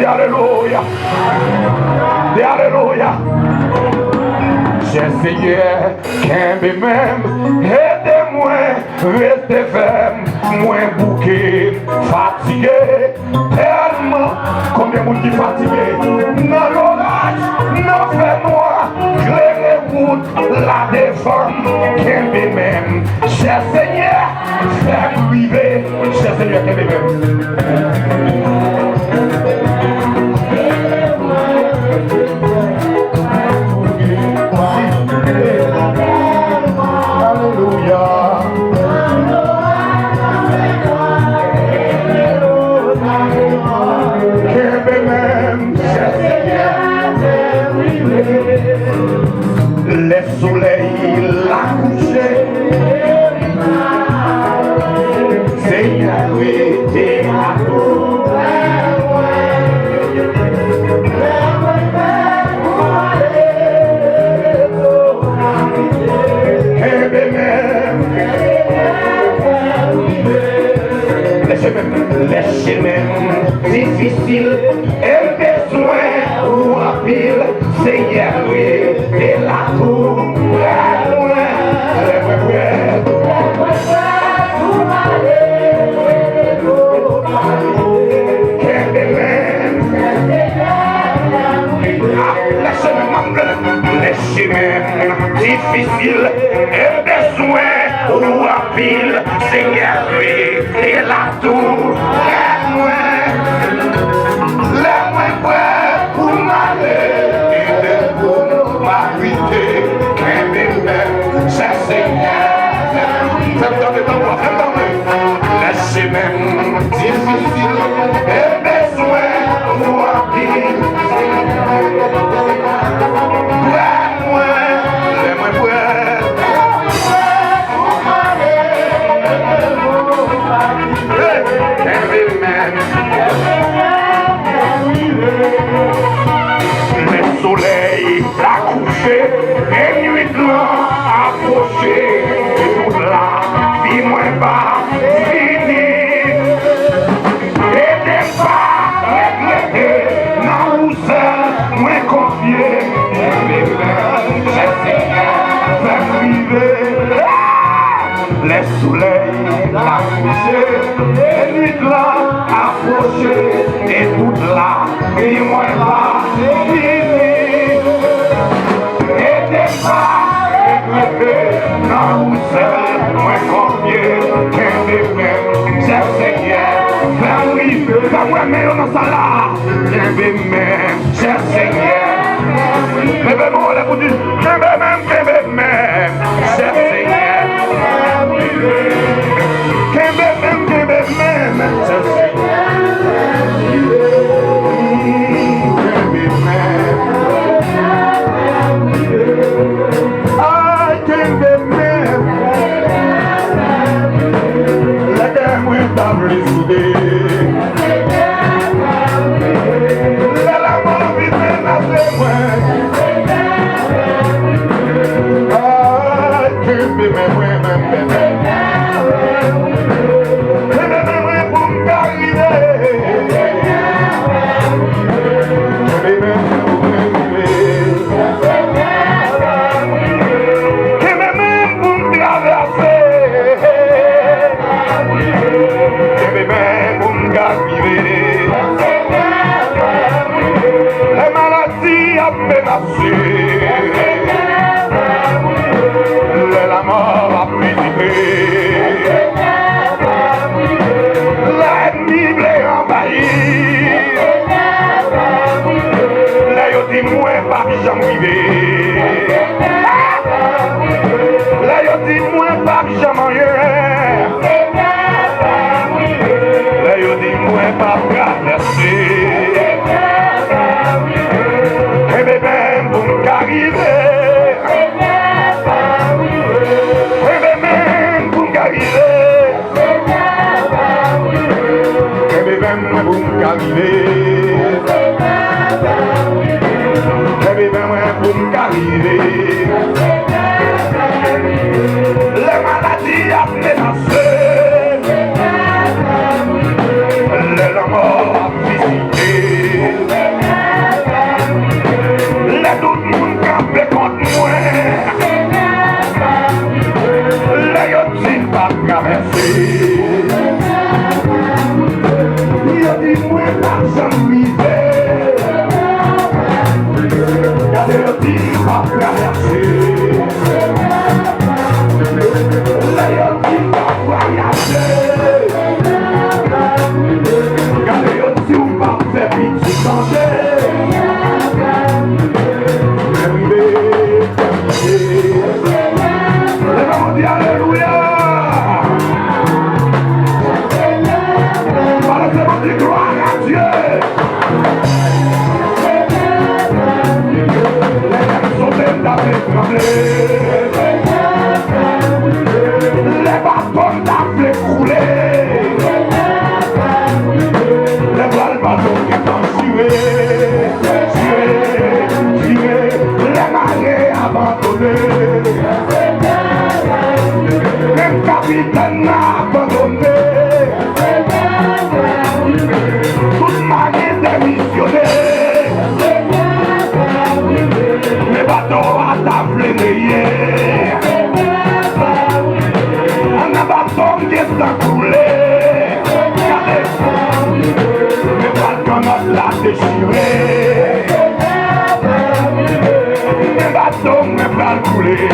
Alléluia. Alléluia. J'essayais qu'un peu même, aidez-moi, restez ferme, moins bouquet, fatigué, tellement, combien de monde qui fatigué, dans l'orage, non fais-moi, clairer route, la défendre, qu'un peu même, cher Seigneur, faire priver, cher Seigneur, qu'un peu même. Le soleil l'a couché, Seigneur était à tout. Les chemins difficiles et besoin ou en pile, Seigneur, oui, et la cour, loin, les chemins difficiles et besoin ou en pile, Seigneur, oui, et la tour, pour m'aller et pour m'arrêter, c'est Seigneur. Les chemins difficiles et besoin ou en pile, le soleil l'a couché et nuit blanc approché et tout là, vie moins bas, fini et des pas regrettés, non vous seul, moins confié, j'ai Seigneur, fait priver. Le soleil l'a couché et nuit blanc approché et tout là, vie moins bas, fini. Non, vous seul, moins confié, qu'un des mêmes, cher Seigneur, faire oui, faire moi-même dans ça là, qu'un des mêmes, cher Seigneur, bébé mon la vous dit, qu'un des mêmes, cher Seigneur, qu'un des mêmes, cher Seigneur, la mort a pris Yo dis moi pas s'amuser. Gardez le petit pas traverser. Là yo dis pas voyager. Gardez le petit ou pas faire petit changer. Levamos de aleluya. Parlez-moi de gloire à Dieu. Les bâtons d'affaires coulés. Les bâtons qui sont tués. Les marées abandonnés. Même capitaine m'a abandonné. Toute marée démissionnée. Les bateaux à table hier. Un bateau qui est coulé. Les balcons l'a déchiré. Les bateaux me bras coulés.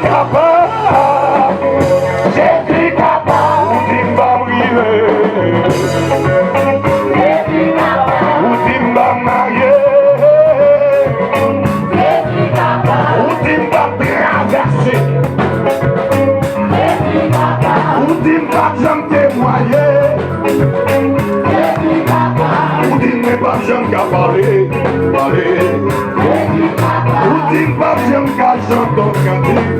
capable, Jésus capable, ou dit m'ba briver, Jésus capable, ou dit m'ba marier, Jésus capable, ou dit m'ba traverser, Jésus capable, ou dit m'ba jamais témoigner, Jésus capable, ou dit m'ba jamais parler, ou dit m'ba jamais chanter cantique.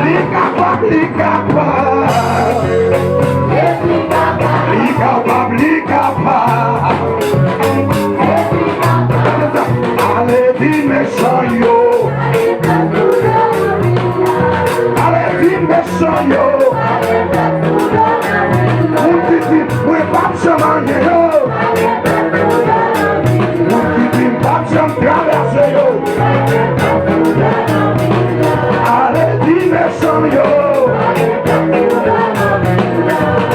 Li capable, li capable, li capable, li capable. Allez, dis méchant yo, allez, dis méchant yo. Ou dit, oui, pas de chemin yo. Ou dit, pas de chemin traverser yo. Allez, dis méchant yo.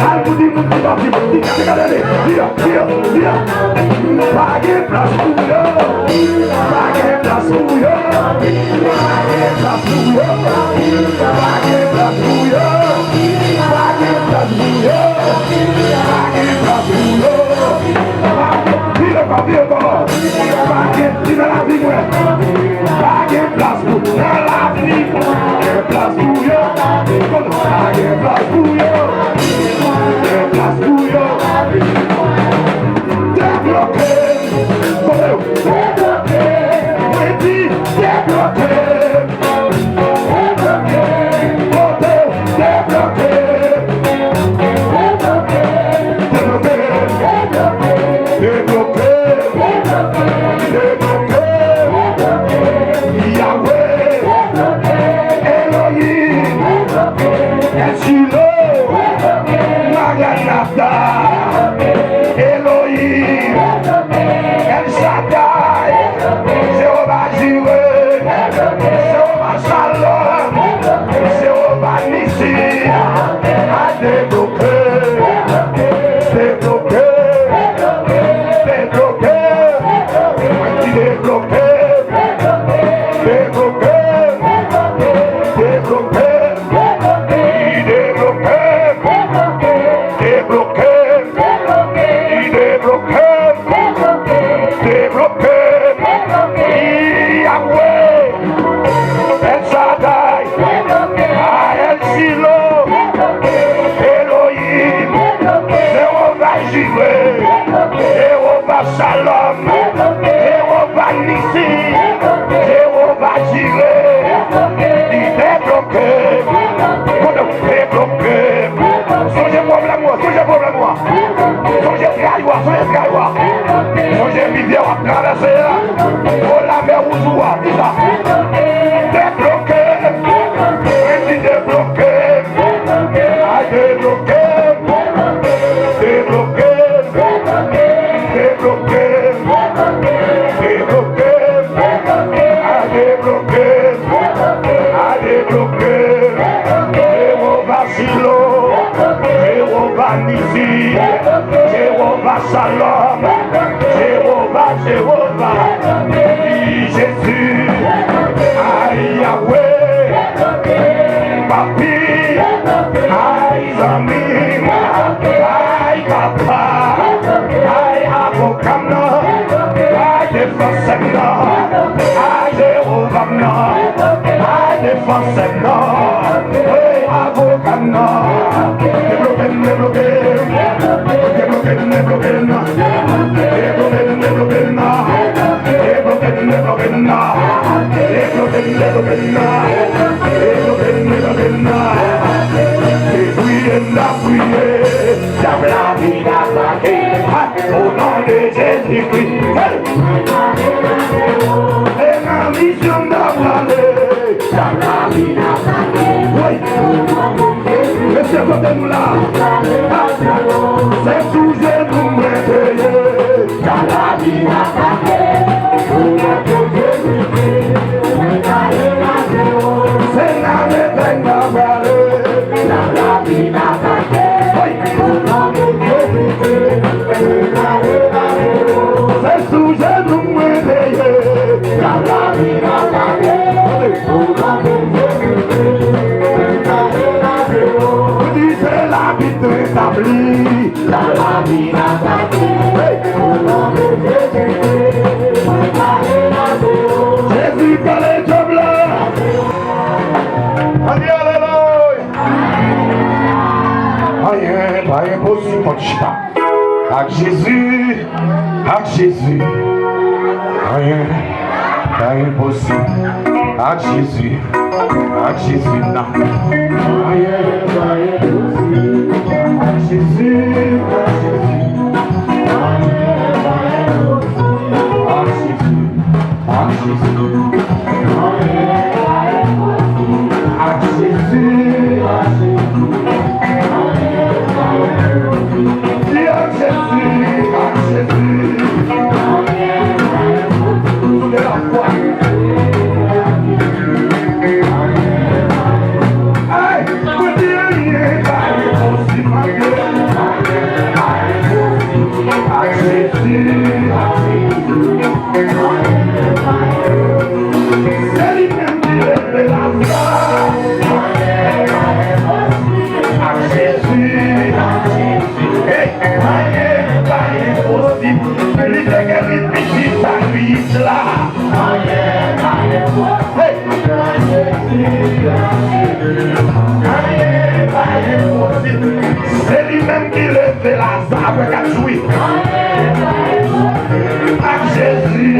Allez, vous dites, regardez, viens. Pas de place pour yo. Pas de place pour yo. Pas de place pour yo. Pas de place pour yo. Pas de place pour yo. Pas de place pour yo. Viens pas. Pas de dans la vie, ouais. Pas de place pour dans la vie. Pas de place pour yo. Pas de place pour yo. Pas de place pour yo. Débloqué. Débloqué. Oui, dis débloqué. Débloqué. Débloqué. Débloqué. Débloqué. Yahweh. Elohim. El Shiloh. Maranatha. Elohim. El Shaddai. Jéhovah Jireh. Jéhovah Shalom. Jéhovah Nissi. A débloqué. Débloqué. Débloqué. Débloqué. Débloqué. Débloqué. Shalom, Jéhovah Nissi, Jéhovah Jireh, il débloqué, débloqué. Songez problème moi, songez Gaïwa, songez Rivière à traverser là, oh la mer Ouzoua, dis ça, débloqué, débloqué, à débloqué, débloqué. Jéhovah Nissi, Jéhovah Shalom, Jéhovah, Jésus, aïe Yahweh, Papi, aïe Zami, aïe Papa, aïe Avocamna, aïe Défenseur, aïe Jéhovah, aïe Défenseur, aïe Avocamna. Au nom de Jésus-Christ, et ma mission d'avaler, Monsieur côté nous là, c'est toujours nous réveiller. Dans la vie d'attaquer, c'est la réveille d'avaler. Dans la vie d'attaquer, c'est toujours nous réveiller. Dans la vie d'attaquer. marche pas. Avec Jésus, rien n'est impossible. Avec Jésus, non. Rien n'est impossible. Avec Jésus, c'est lui-même qui lève Lazare avec la jouie. Avec Jésus,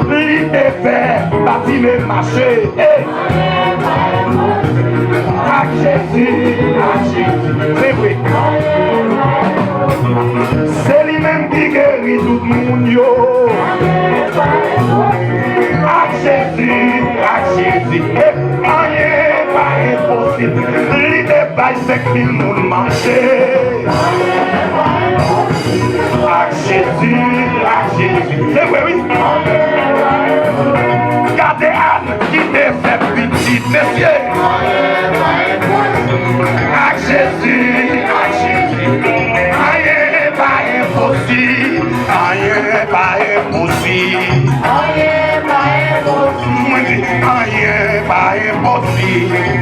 il est fait bâtir le marché. Avec Jésus, c'est vrai. C'est lui-même qui guérit tout le monde. Avec Jésus, rien pas impossible. Il dépasse 5000 monde marché. Avec Jésus, c'est vrai, oui. Gardez Anne qui te fait petit, messieurs. Avec Jésus, rien pas impossible. Rien pas impossible. Rien pas impossible.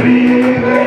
Libre,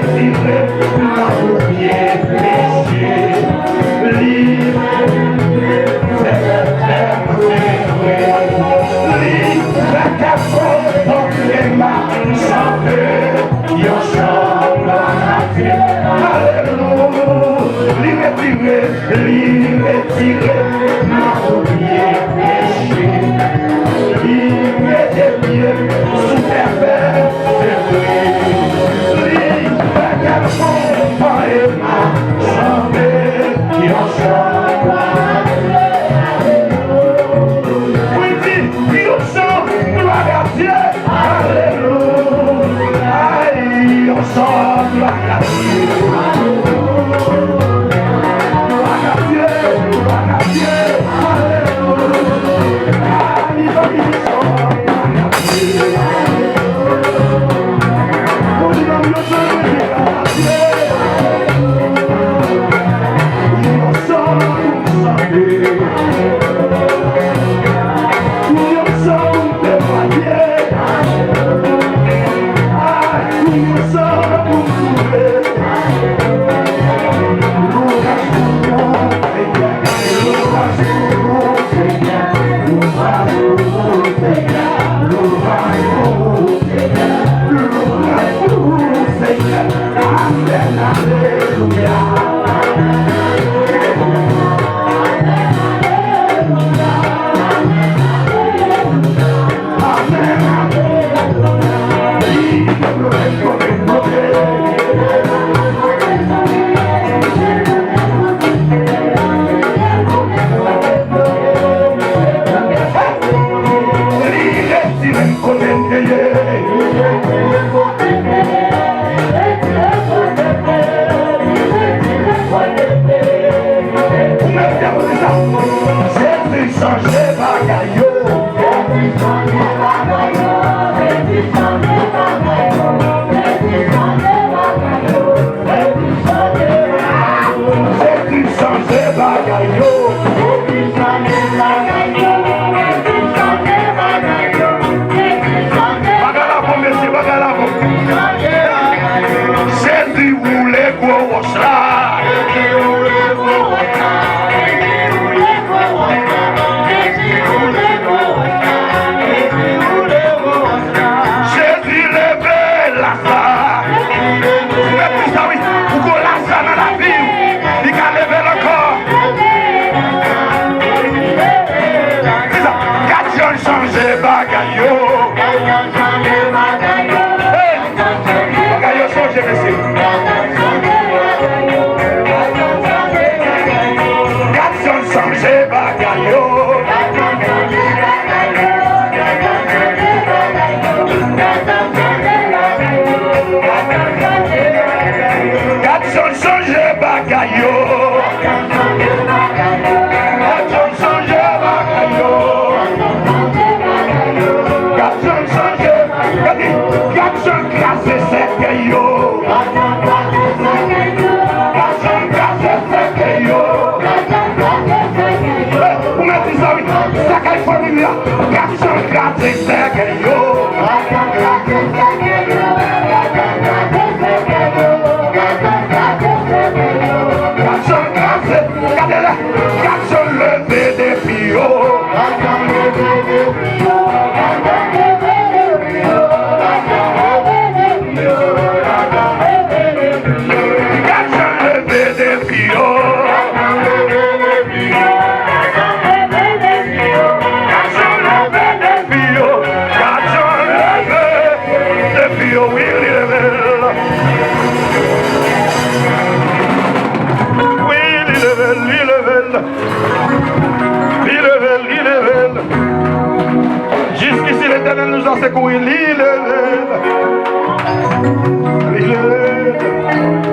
Jusqu'ici l'éternel nous a secoué, l'île.